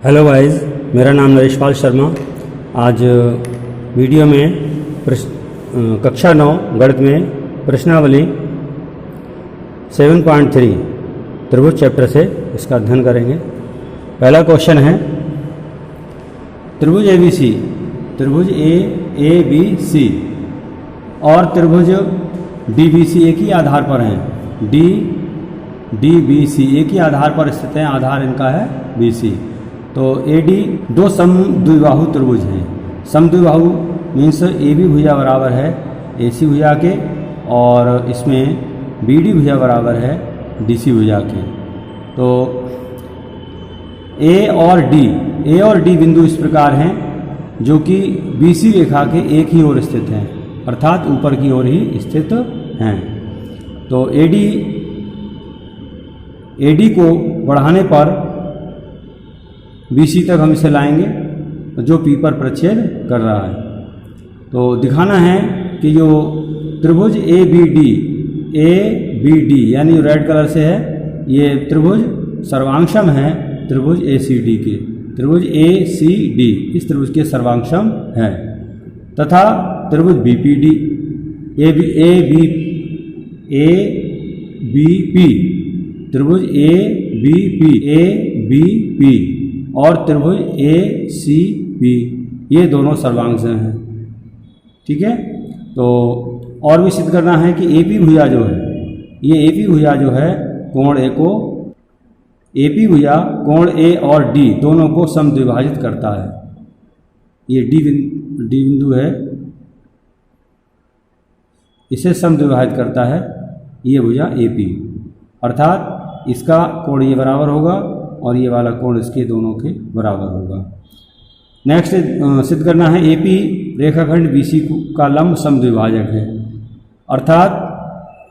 Hello guys, मेरा नाम नरेशपाल शर्मा। आज वीडियो में कक्षा 9 गणित में प्रश्नावली 7.3 त्रिभुज चैप्टर से इसका अध्ययन करेंगे। पहला क्वेश्चन है, त्रिभुज ABC, त्रिभुज ABC और त्रिभुज DBC एक ही आधार पर हैं। DBC एक ही आधार पर स्थित हैं, आधार इनका है BC। तो AD दो समद्विबाहु त्रिभुज हैं। समद्विबाहु मीन्स AB भुजा बराबर है AC भुजा के और इसमें BD भुजा बराबर है DC भुजा के। तो A और D बिंदु इस प्रकार हैं जो कि BC रेखा के एक ही ओर स्थित हैं, अर्थात ऊपर की ओर ही स्थित हैं। तो AD को बढ़ाने पर BC तक हम इसे लाएंगे जो P पर प्रच्छेद कर रहा है। तो दिखाना है कि जो त्रिभुज ABD यानी रेड कलर से है, ये त्रिभुज सर्वांगसम है त्रिभुज ACD के। त्रिभुज ACD इस त्रिभुज के सर्वांगसम है तथा त्रिभुज BPD ABP त्रिभुज ABP और त्रिभुज ACP ये दोनों सर्वांगसम हैं। ठीक है। तो और भी सिद्ध करना है कि AP भुजा जो है, ये AP भुजा जो है कोण A को, AP भुजा कोण A और D दोनों को समद्विभाजित करता है। ये D बिंदु है, इसे समद्विभाजित करता है ये भुजा AP, अर्थात इसका कोण ये बराबर होगा और ये वाला कोण इसके दोनों के बराबर होगा। नेक्स्ट सिद्ध करना है AP रेखाखंड BC का लंब समद्विभाजक है, अर्थात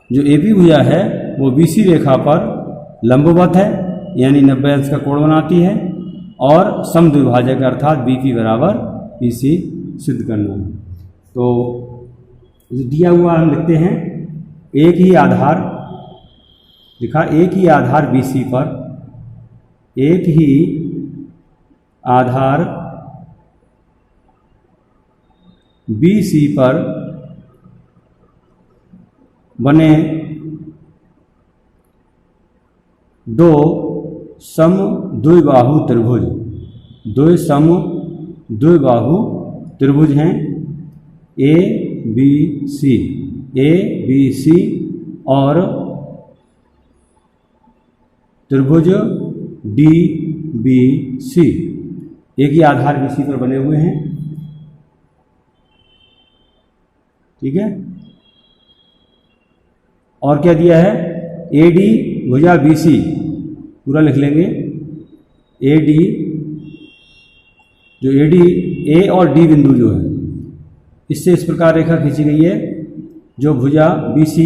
जो AP भुजा है वो BC रेखा पर लंबवत है यानी 90 अंश का कोण बनाती है और समद्विभाजक अर्थात BP बराबर PC सिद्ध करना है। तो दिया हुआ हम लिखते हैं एक ही आधार लिखा, एक ही आधार BC पर, एक ही आधार BC पर बने दो समद्विबाहु त्रिभुज, दो समद्विबाहु त्रिभुज हैं ABC और त्रिभुज DBC एक ही आधार BC पर बने हुए हैं। ठीक है। और क्या दिया है, AD भुजा BC पूरा लिख लेंगे। AD जो AD A और D बिंदु जो है, इससे इस प्रकार रेखा खींची गई है जो भुजा BC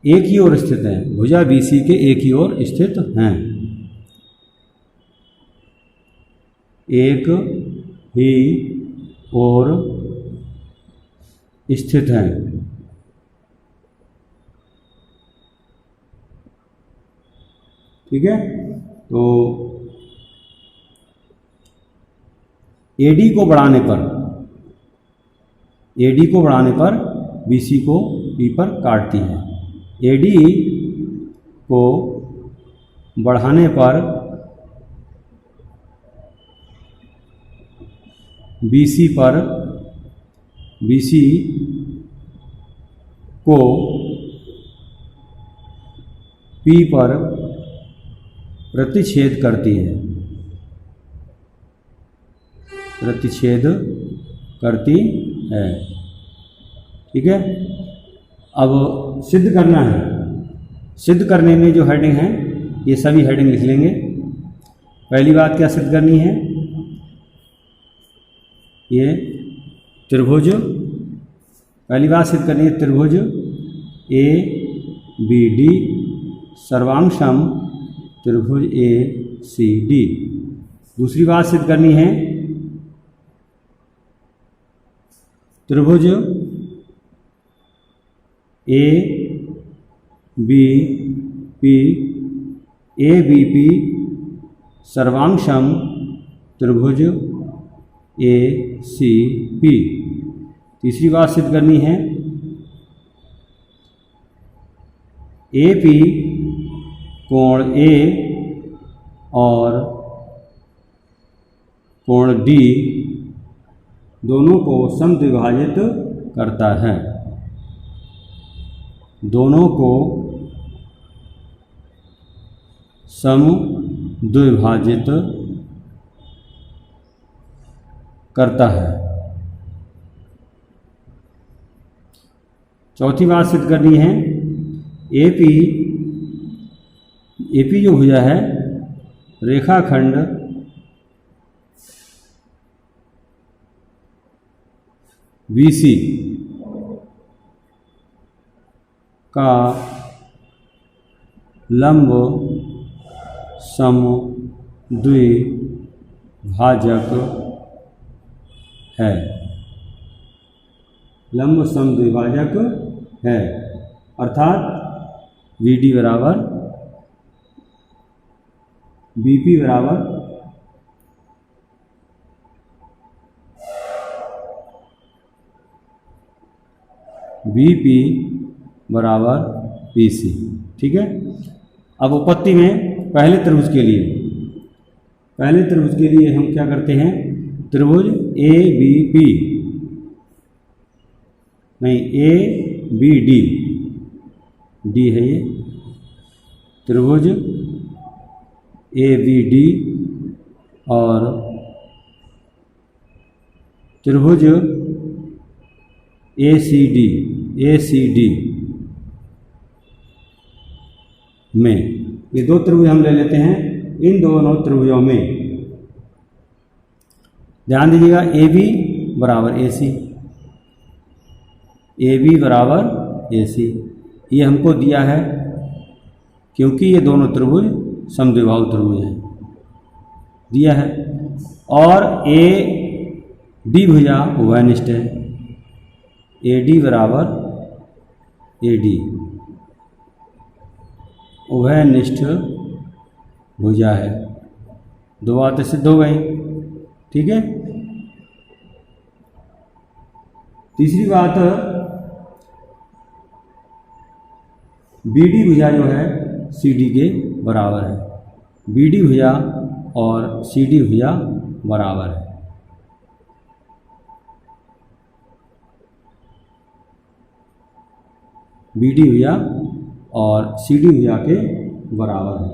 एक ही ओर स्थित है, भुजा BC के एक ही ओर स्थित हैं, एक ही ओर स्थित हैं। ठीक है। तो AD को बढ़ाने पर BC को P पर काटती है। AD को बढ़ाने पर BC को P पर प्रतिच्छेद करती है, ठीक है। अब सिद्ध करना है, सिद्ध करने में जो हेडिंग है ये सभी हेडिंग लिख लेंगे। पहली बात क्या सिद्ध करनी है, ये त्रिभुज, पहली बात सिद्ध करनी है त्रिभुज ABD सर्वांगसम त्रिभुज ACD। दूसरी बात सिद्ध करनी है त्रिभुज A B P A B P सर्वांशम त्रिभुज ए सी पी। तीसरी बात सिद्ध करनी है, ए पी कोण ए और कोण डी दोनों को समद्विभाजित करता है, दोनों को समद्विभाजित करता है। चौथी बात सिद्ध करनी है, एपी जो भुजा है रेखाखंड बीसी का लंब समद्विभाजक है, लंब समद्विभाजक है, अर्थात VD बराबर BP बराबर BP बराबर PC। ठीक है। अब उपपत्ति में पहले त्रिभुज के लिए हम क्या करते हैं, त्रिभुज ABP नहीं ABD डी है ये, त्रिभुज ABD और त्रिभुज ACD में ये दो त्रिभुज हम ले लेते हैं। इन दोनों त्रिभुजों में ध्यान दीजिएगा, AB बराबर AC, ये हमको दिया है क्योंकि ये दोनों त्रिभुज समद्विबाहु त्रिभुज हैं, दिया है। और AD भुजा उभयनिष्ठ है, AD बराबर AD उभयनिष्ठ भुजा है। दो बातें सिद्ध हो गई। ठीक है। तीसरी बात, BD भुजा जो है CD के बराबर है, BD भुजा और CD भुजा बराबर है। BD भुजा और CD भुजा के बराबर है।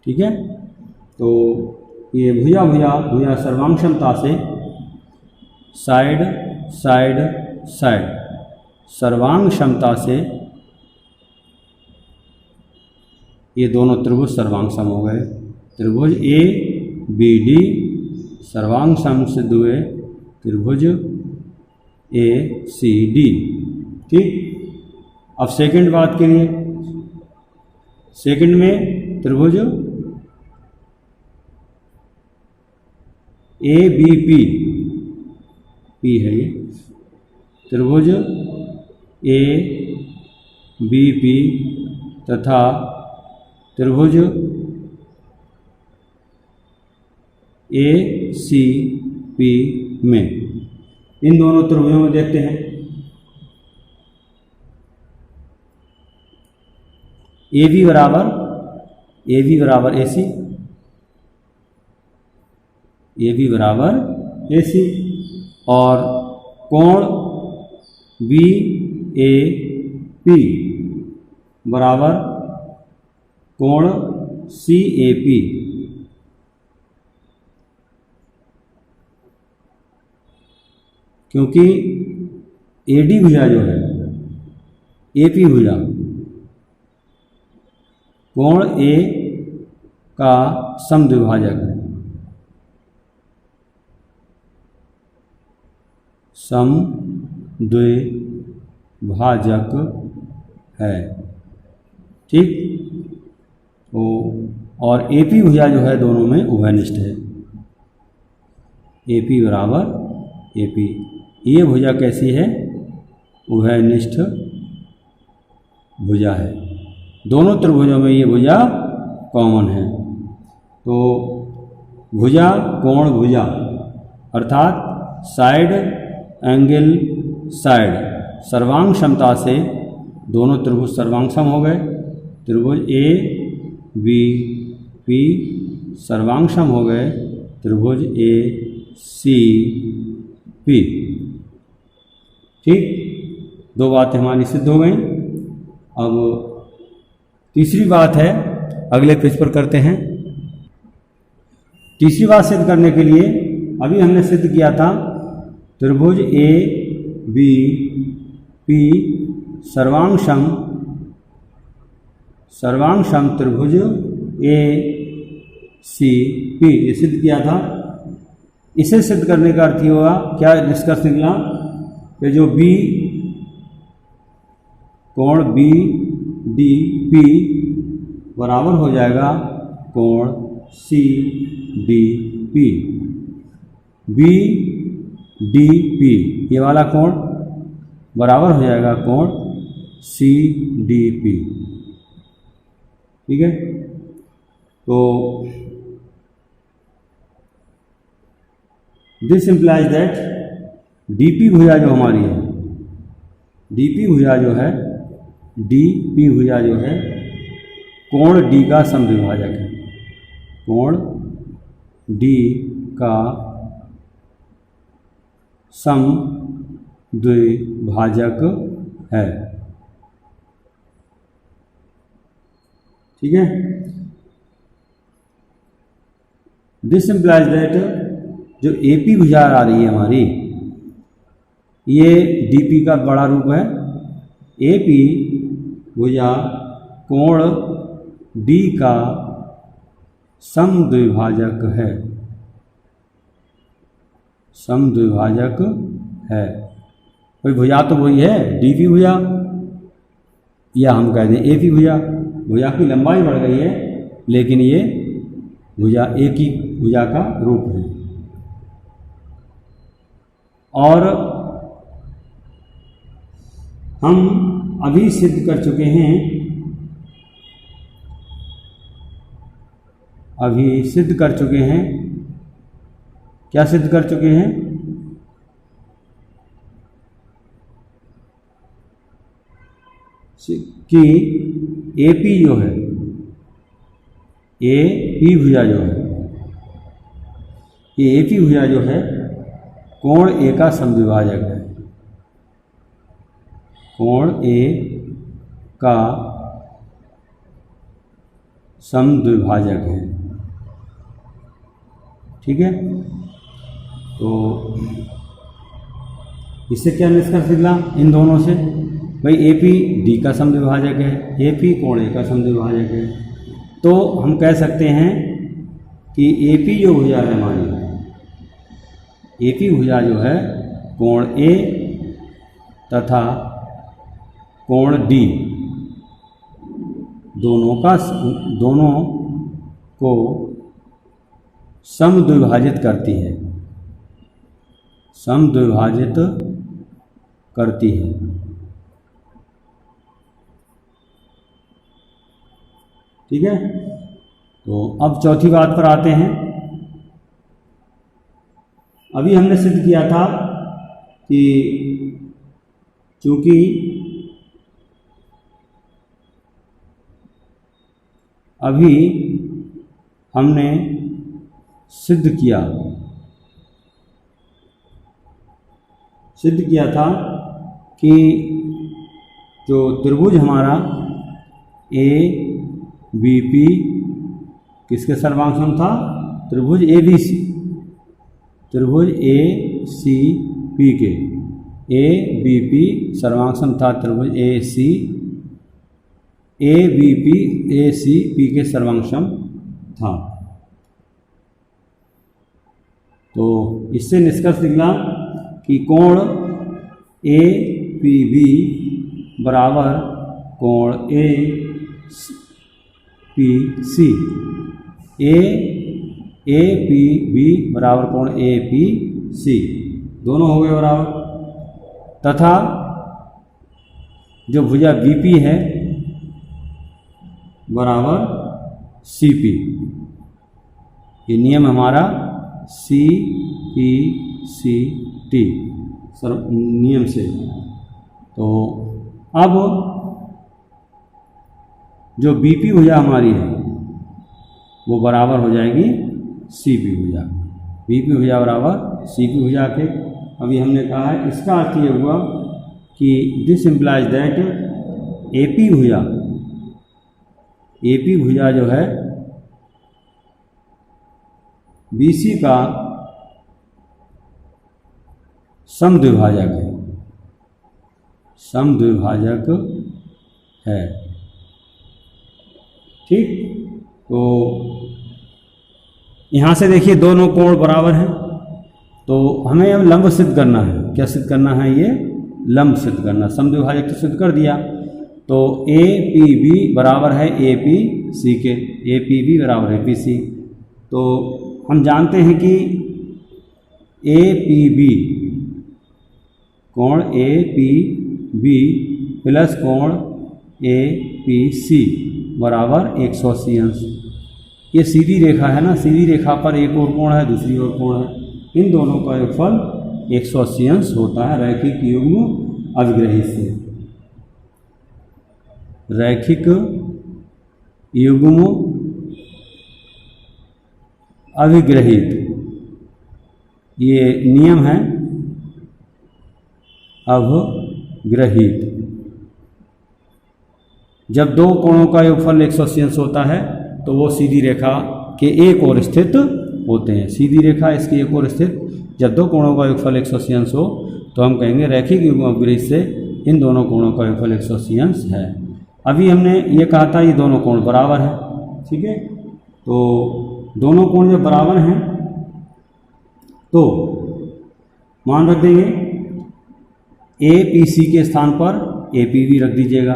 ठीक है। तो ये भुजा सर्वांग क्षमता से साइड सर्वांग क्षमता से ये दोनों त्रिभुज सर्वांग सम हो गए। त्रिभुज ABD सर्वांग सम सिद्ध हुए त्रिभुज ACD। ठीक। अब सेकंड बात के लिए, सेकंड में त्रिभुज ABP है ये, त्रिभुज ABP तथा त्रिभुज ACP में, इन दोनों त्रिभुजों में देखते हैं, AB बराबर AC, AB बराबर AC और कोण BAP बराबर कोण CAP। क्योंकि AD भुजा जो है AP भुजा कोण A का समद्विभाजक है, समद्विभाजक है। ठीक। तो और AP भुजा जो है दोनों में उभयनिष्ठ है, AP बराबर AP। ये भुजा कैसी है, उभयनिष्ठ भुजा है। दोनों त्रिभुजों में ये भुजा कॉमन है। तो भुजा कोण भुजा अर्थात साइड एंगल साइड सर्वांग क्षमता से दोनों त्रिभुज सर्वांग सम हो गए। त्रिभुज ए बी पी सर्वांग सम हो गए। त्रिभुज ए सी पी। ठीक, दो बातें हमारी सिद्ध हो गई। अब तीसरी बात है, अगले पेज पर करते हैं। तीसरी बात सिद्ध करने के लिए अभी हमने सिद्ध किया था त्रिभुज ए बी पी सर्वांग सम त्रिभुज ए सी पी, ये सिद्ध किया था। इसे सिद्ध करने का अर्थ ये हुआ, क्या निष्कर्ष निकला कि जो बी कोण बी डी पी बराबर हो जाएगा कोण C D P. B D P ये वाला कोण बराबर हो जाएगा कोण सी डी पी। ठीक है, तो दिस इम्प्लाइज दैट डीपी भुजा जो हमारी है, डीपी भुजा जो है, डीपी भुजा जो है कोण डी का समद्विभाजक है। कोण डी का समद्विभाजक है। ठीक है, दिस इम्प्लाइज दैट जो एपी भुजा आ रही है हमारी, ये डीपी का बड़ा रूप है। एपी भुजा कोण डी का समद्विभाजक है, समद्विभाजक है। कोई भुजा तो वही है डीपी भुजा, या हम कह दें एपी भुजा। भुजा की लंबाई बढ़ गई है, लेकिन ये भुजा एक ही भुजा का रूप है। और हम अभी सिद्ध कर चुके हैं, अभी सिद्ध कर चुके हैं, क्या सिद्ध कर चुके हैं कि एपी जो है, एपी भुजा जो है, ये एपी भुजा जो है कोण ए का समद्विभाजक है। कोण ए का समद्विभाजक है। ठीक है, तो इससे क्या निष्कर्ष निकला इन दोनों से? भाई एपी डी का समद्विभाजक है, एपी कोण ए का समद्विभाजक है। तो हम कह सकते हैं कि एपी जो भुजा है हमारी, एपी भुजा जो है कोण ए तथा कोण डी दोनों को समद्विभाजित करती है, समद्विभाजित करती है। ठीक है, तो अब चौथी बात पर आते हैं। अभी हमने सिद्ध किया था कि चूंकि अभी हमने सिद्ध किया था कि जो त्रिभुज हमारा ए बी पी किसके सर्वांग सम था? त्रिभुज ए बी सी, त्रिभुज ए सी पी के, ए बी पी सर्वांग सम था त्रिभुज A C, A B P A C P के सर्वांग सम था। तो इससे निष्कर्ष निकला कि कोण ए पी बी बराबर कोण A P C, A P B बराबर कोण ए पी सी, दोनों हो गए बराबर। तथा जो भुजा बीपी है बराबर सीपी। ये नियम हमारा CPCT नियम से। तो अब जो बीपी भुजा हमारी है वो बराबर हो जाएगी सीपी भुजा। बीपी भुजा बराबर सीपी भुजा के अभी हमने कहा है। इसका अर्थ ये हुआ कि दिस इम्प्लाइज दैट एपी भुजा जो है बीसी का समद्विभाजक है। ठीक, तो यहाँ से देखिए दोनों कोण बराबर हैं, तो हमें अब लंब सिद्ध करना है। क्या सिद्ध करना है? ये लंब सिद्ध करना। समद्विभाजक तो सिद्ध कर दिया, तो APB बराबर है APC के, APB बराबर है APC। तो हम जानते हैं कि APB कोण APB प्लस कोण APC बराबर 180 अंश। ये सीधी रेखा है ना, सीधी रेखा पर एक और कोण है, दूसरी ओर कोण है। इन दोनों का योगफल 180 अंश होता है रैखिक युग्म अभिग्रहित से। रैखिक युग्म अभिग्रहित ये नियम है अभिग्रहित। जब दो कोणों का योगफल 180 अंश होता है तो वो सीधी रेखा के एक ओर स्थित होते हैं। सीधी रेखा इसकी एक ओर स्थित, जब दो कोणों का योगफल 180 अंश हो तो हम कहेंगे रैखिक युग्म अभिग्रहित से इन दोनों कोणों का योगफल 180 अंश है। अभी हमने ये कहा था ये दोनों कोण बराबर है। ठीक है, तो दोनों कोण जब बराबर हैं तो मान रख देंगे APC के स्थान पर APB रख दीजिएगा।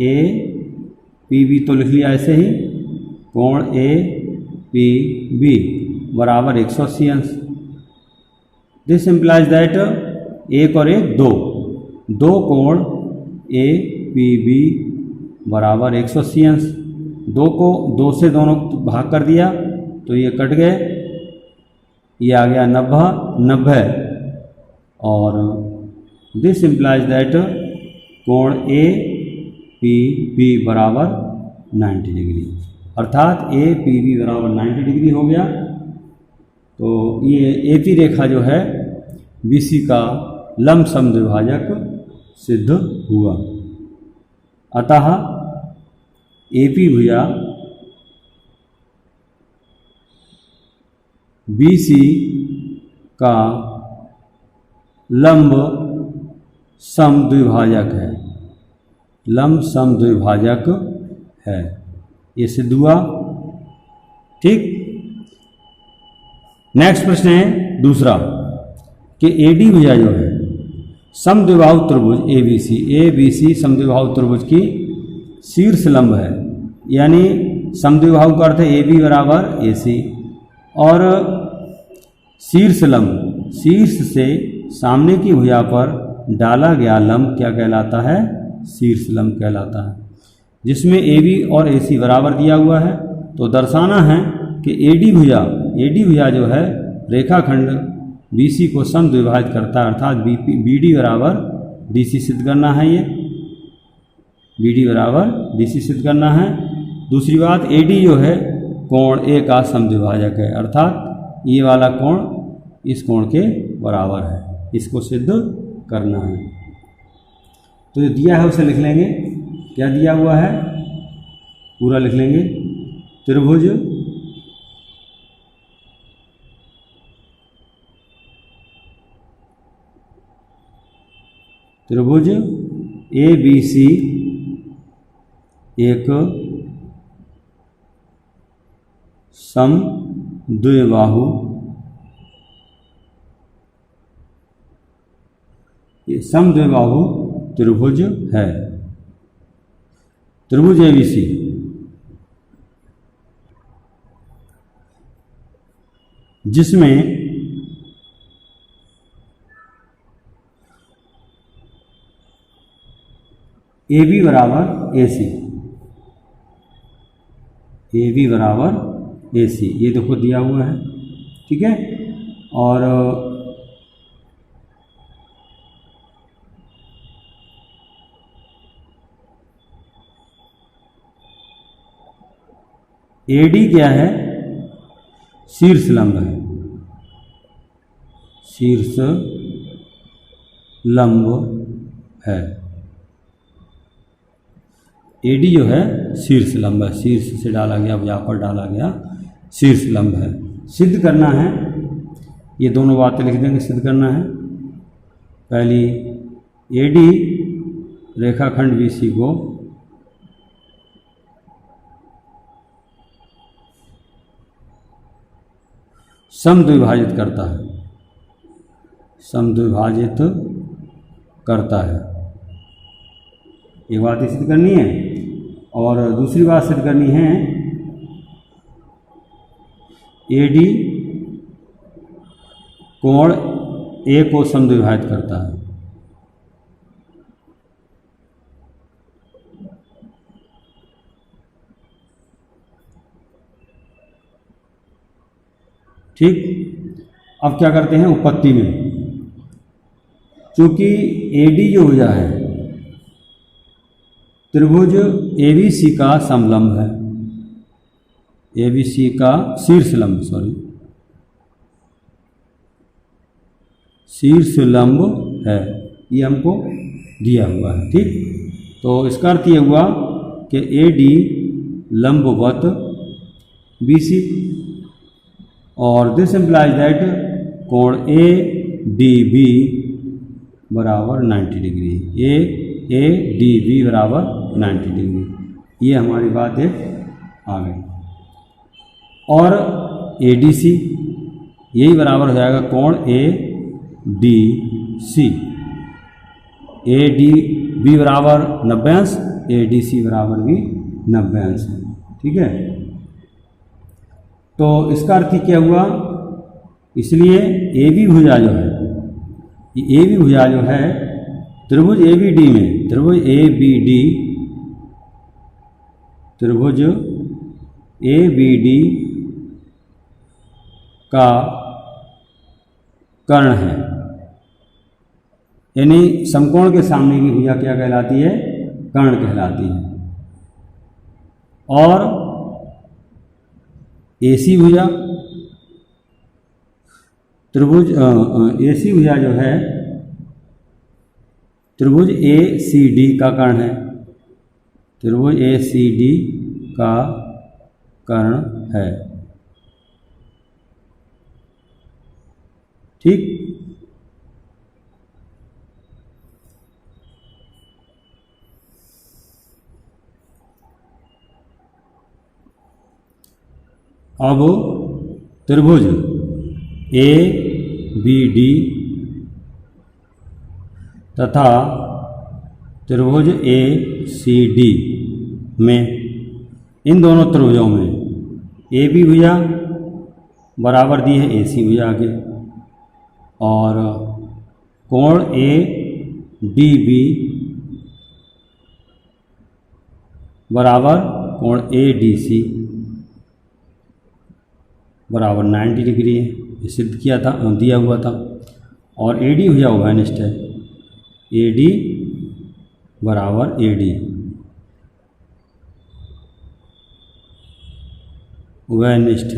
APB तो लिख लिया ऐसे ही, कोण APB बराबर 180 अंश। दिस इम्प्लाइज दैट एक और एक दो कोण APB बराबर 180 अंश। दो को दो से दोनों भाग कर दिया तो ये कट गए, ये आ गया 90 और दिस इम्प्लाइज दैट कोण APB बराबर 90 डिग्री, अर्थात APB बराबर 90 डिग्री हो गया। तो ये AP रेखा जो है BC का लंब समद्विभाजक सिद्ध हुआ। अतः AP भुजा BC का लंब समद्विभाजक है, लंब समद्विभाजक है। ये सिद्ध हुआ। ठीक, नेक्स्ट प्रश्न है दूसरा कि AD भुजा जो है समद्विबाहु त्रिभुज ABC समद्विबाहु त्रिभुज की शीर्ष लंब है। यानी समद्विबाहु का अर्थ है AB बराबर AC और शीर्ष लंब, शीर्ष से सामने की भुजा पर डाला गया लंब क्या कहलाता है? शीर्ष लंब कहलाता है। जिसमें AB और AC बराबर दिया हुआ है तो दर्शाना है कि AD भुजा जो है रेखाखंड BC को समद्विभाजित करता है, अर्थात BD बराबर DC सिद्ध करना है। ये BD बराबर DC सिद्ध करना है। दूसरी बात AD जो है कोण A का समद्विभाजक है, अर्थात ये वाला कोण इस कोण के बराबर है। इसको सिद्ध करना है। तो जो दिया है उसे लिख लेंगे। क्या दिया हुआ है पूरा लिख लेंगे। त्रिभुज ABC एक समद्विबाहु त्रिभुज है। त्रिभुज ABC जिसमें ए बी बराबर ए सी, ए बी बराबर ए सी, ये देखो दिया हुआ है, ठीक है। और ए डी क्या है, शीर्ष लंब है, शीर्ष लंब है। ए डी जो है शीर्ष लंब है, शीर्ष से डाला गया, भुजा पर डाला गया, शीर्ष लंब है। सिद्ध करना है, ये दोनों बातें लिख देंगे, सिद्ध करना है। पहली, ए डी रेखाखंड बी सी को समद्विभाजित करता है, समद्विभाजित करता है, ये बात सिद्ध करनी है। और दूसरी बात सिद्ध करनी है, ए डी कोण ए को समद्विभाजित करता है। ठीक, अब क्या करते हैं उत्पत्ति में, चूंकि ए डी जो भुजा है त्रिभुज ए बी सी का समलंब है, ए बी सी का शीर्ष लंब, सॉरी शीर्ष लंब है, ये हमको दिया हुआ है। ठीक, तो इसका अर्थ ये हुआ कि ए डी लंबवत बी सी, और दिस इम्प्लाइज दैट कोण ए डी बी बराबर 90 डिग्री, ए डी बी बराबर 90 डिग्री, ये हमारी बात एक आ गई। और ए डी सी यही बराबर हो जाएगा कोण A D C, A D B बराबर 90 अंश, ए डी सी बराबर भी 90 अंश, ठीक है। तो इसका अर्थ क्या हुआ, इसलिए ए बी भुजा जो है, ए बी भुजा जो है त्रिभुज ए बी डी में, त्रिभुज ए बी डी, त्रिभुज ए बी डी का कर्ण है, यानी समकोण के सामने की भुजा क्या कहलाती है, कर्ण कहलाती है। और एसी भुजा, त्रिभुज एसी भुजा जो है त्रिभुज ए सी डी का कर्ण है, त्रिभुज ए सी डी का कर्ण है। ठीक, अब त्रिभुज ए बी डी तथा त्रिभुज ए सी डी में, इन दोनों त्रिभुजों में ए बी भुजा बराबर दी है ए सी भुजा के, और कोण ए डी बी बराबर कोण ए डी सी बराबर 90 डिग्री है, ये सिद्ध किया था, दिया हुआ था। और ए डी भुजा उभयनिष्ठ है, ए डी बराबर ए डी उभयनिष्ठ,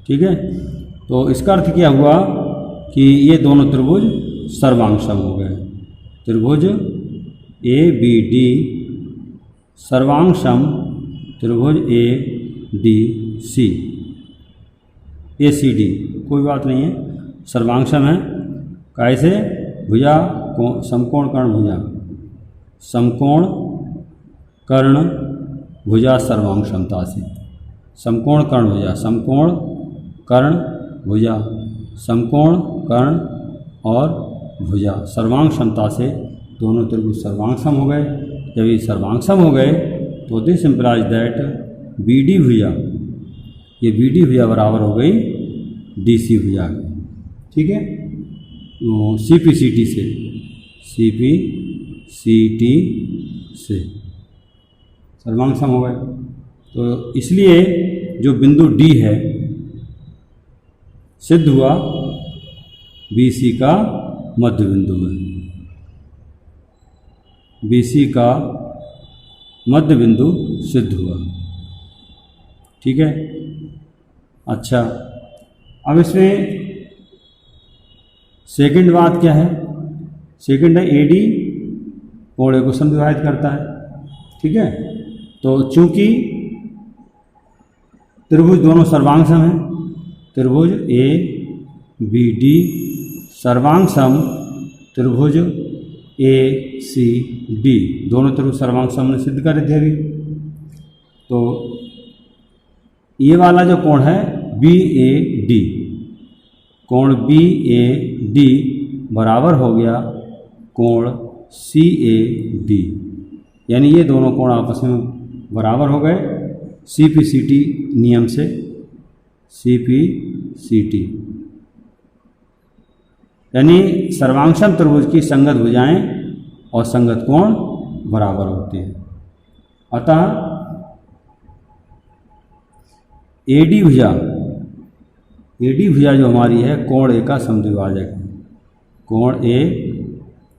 ठीक है। तो इसका अर्थ क्या हुआ कि ये दोनों त्रिभुज सर्वांगसम हो गए, त्रिभुज ए बी डी सर्वांगसम त्रिभुज ए डी सी, ए सी डी कोई बात नहीं है, सर्वांगसम है। कैसे, भुजा समकोण कर्ण भुजा, समकोण कर्ण भुजा सर्वांगसमता से, समकोण कर्ण भुजा, समकोण कर्ण भुजा, समकोण कर्ण और भुजा सर्वांगसमता से दोनों त्रिभुज सर्वांगसम हो गए। जब ये सर्वांगसम हो गए तो this implies that B D भुजा, ये बी डी भुजा बराबर हो गई डी सी भुजा, ठीक है। सी पी सी टी से, सी पी सी टी से सर्वांग सम हो गए। तो इसलिए जो बिंदु डी है सिद्ध हुआ बी सी का मध्य बिंदु है, बी सी का मध्य बिंदु सिद्ध हुआ। ठीक है। अच्छा, अब इसमें सेकंड बात क्या है? सेकंड है एडी कोण ए को समद्विभाजित करता है। ठीक है। तो चूंकि त्रिभुज दोनों सर्वांग सम हैं, त्रिभुज ए बी डी सर्वांग सम त्रिभुज ए सी डी, दोनों त्रिभुज सर्वांग सम ने सिद्ध कर दिया अभी। तो ये वाला जो कोण है बी ए डी, कोण बी ए डी बराबर हो गया कोण सी ए डी, यानी ये दोनों कोण आपस में बराबर हो गए सी पी सी टी नियम से, सी पी सी टी, यानी सर्वांगसम त्रिभुज की संगत भुजाएं और संगत कोण बराबर होते हैं। अतः एडी भुजा, एडी भुजा जो हमारी है कोण ए का समद्विभाजक है, कोण ए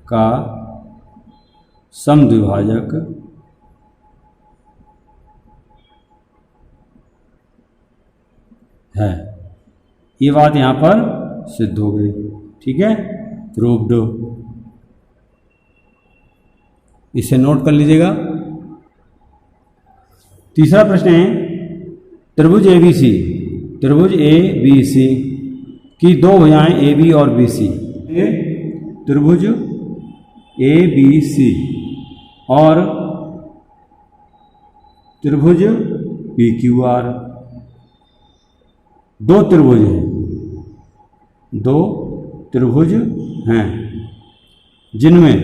का समद्विभाजक है। ये बात यहाँ पर सिद्ध हो गई। ठीक है, प्रूव्ड। इसे नोट कर लीजिएगा। तीसरा प्रश्न है त्रिभुज ए बी सी, त्रिभुज ए बी सी की दो भुजाएं ए बी और बी सी, त्रिभुज ए बी सी और त्रिभुज पी क्यू आर, दो त्रिभुज हैं, दो त्रिभुज हैं जिनमें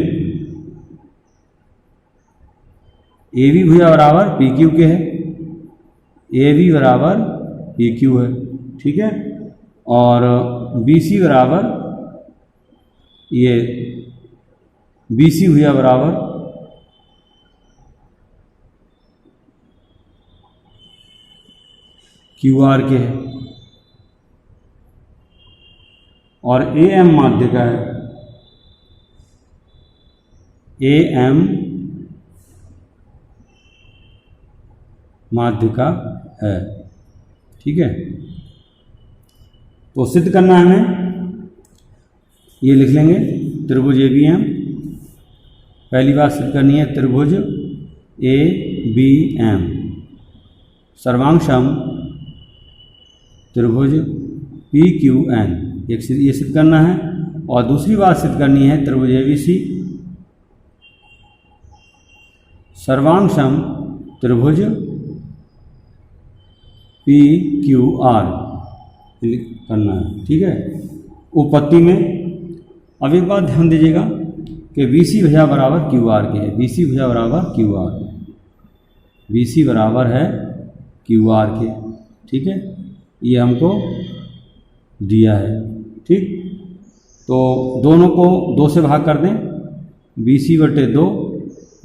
ए बी भुजा बराबर पी क्यू के है, ए बी बराबर पी क्यू है। ठीक है। और बी सी बराबर ये बी सी भुजा बराबर क्यू आर के है और ए एम माध्य का है, ए एम माध्य का है। ठीक है। तो सिद्ध करना है हमें, ये लिख लेंगे त्रिभुज ए बी एम। पहली बात सिद्ध करनी है त्रिभुज ए बी एम सर्वांग सम त्रिभुज पी क्यू एन, एक ये सिद्ध करना है। और दूसरी बात सिद्ध करनी है त्रिभुज ए बी सी सर्वांग सम त्रिभुज पी क्यू आर करना है। ठीक है। उपपत्ति में अब एक बात ध्यान दीजिएगा कि बी सी भुजा बराबर क्यू आर के है, बी सी भुजा बराबर क्यू आर, बी सी बराबर है क्यू आर के। ठीक है। ये हमको दिया है। ठीक। तो दोनों को दो से भाग कर दें, बी सी बटे दो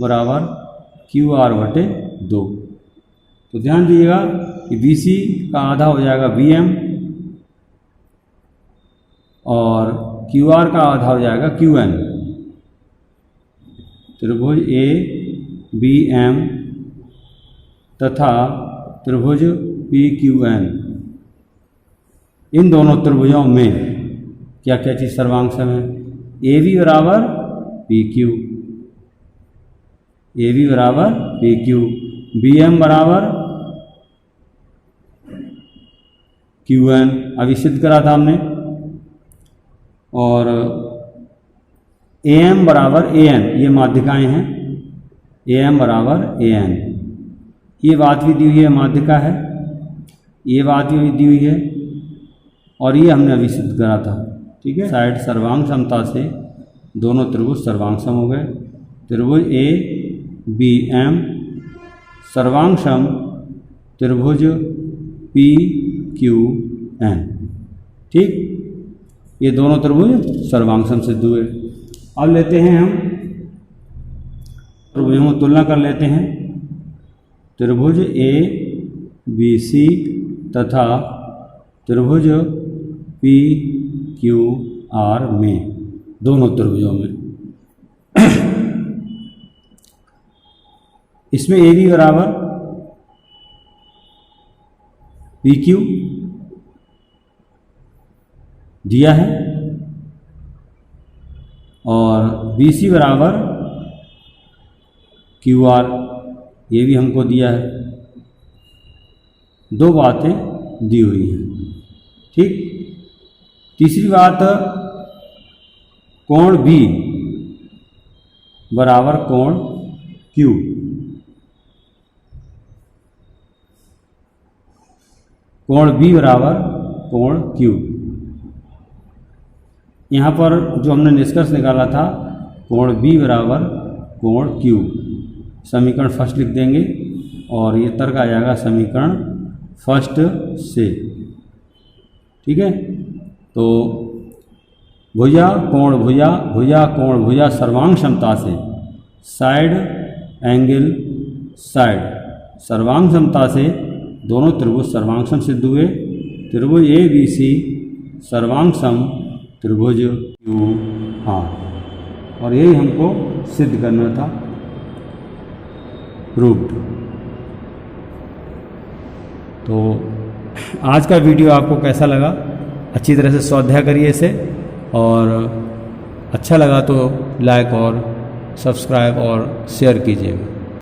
बराबर क्यू आर बटे दो। तो ध्यान दीजिएगा कि बी सी का आधा हो जाएगा बी एम और क्यू आर का आधा हो जाएगा क्यू एन। त्रिभुज ए बी एम तथा त्रिभुज पी क्यू एन, इन दोनों त्रिभुजों में क्या क्या चीज़ सर्वांग सम है? ए बी बराबर पी क्यू, ए बी बराबर पी क्यू, बी एम बराबर क्यू एन, अभी सिद्ध करा था हमने। और ए एम बराबर ए एन, ये माध्यिकाएँ हैं, ए एम बराबर ए एन, ये बात भी दी हुई है, माध्यिका है, ये बात भी दी हुई है और ये हमने अभी सिद्ध करा था। ठीक है। साइड सर्वांग समता से दोनों त्रिभुज सर्वांग सम हो गए। त्रिभुज ए बी एम सर्वांग सम त्रिभुज पी क्यू एन। ठीक। ये दोनों त्रिभुज सर्वांग सम सिद्ध हुए। अब लेते हैं हम त्रिभुजों में तुलना कर लेते हैं। त्रिभुज ए बी सी तथा त्रिभुज पी क्यू आर में, दोनों त्रिभुजों में इसमें ए बी बराबर पी क्यू दिया है और बी सी बराबर क्यू आर ये भी हमको दिया है। दो बातें दी हुई हैं। ठीक, तीसरी बात, कोण बी बराबर कोण क्यू। कोण बी बराबर कोण क्यू। यहाँ पर जो हमने निष्कर्ष निकाला था, कोण बी बराबर कोण क्यू, समीकरण फर्स्ट लिख देंगे और ये तर्क आ जाएगा समीकरण फर्स्ट से। ठीक है, तो भुजा कोण भुजा, भुजा कोण भुजा सर्वांग क्षमता से, साइड एंगल साइड, सर्वांग क्षमता से दोनों त्रिभुज सर्वांग सम सिद्ध हुए। त्रिभुज ए बी सी सर्वांग सम त्रिभुज क्यू आर, और यही हमको सिद्ध करना था, प्रूव्ड। तो आज का वीडियो आपको कैसा लगा? अच्छी तरह से स्वाध्याय करिए इसे, और अच्छा लगा तो लाइक और सब्सक्राइब और शेयर कीजिएगा।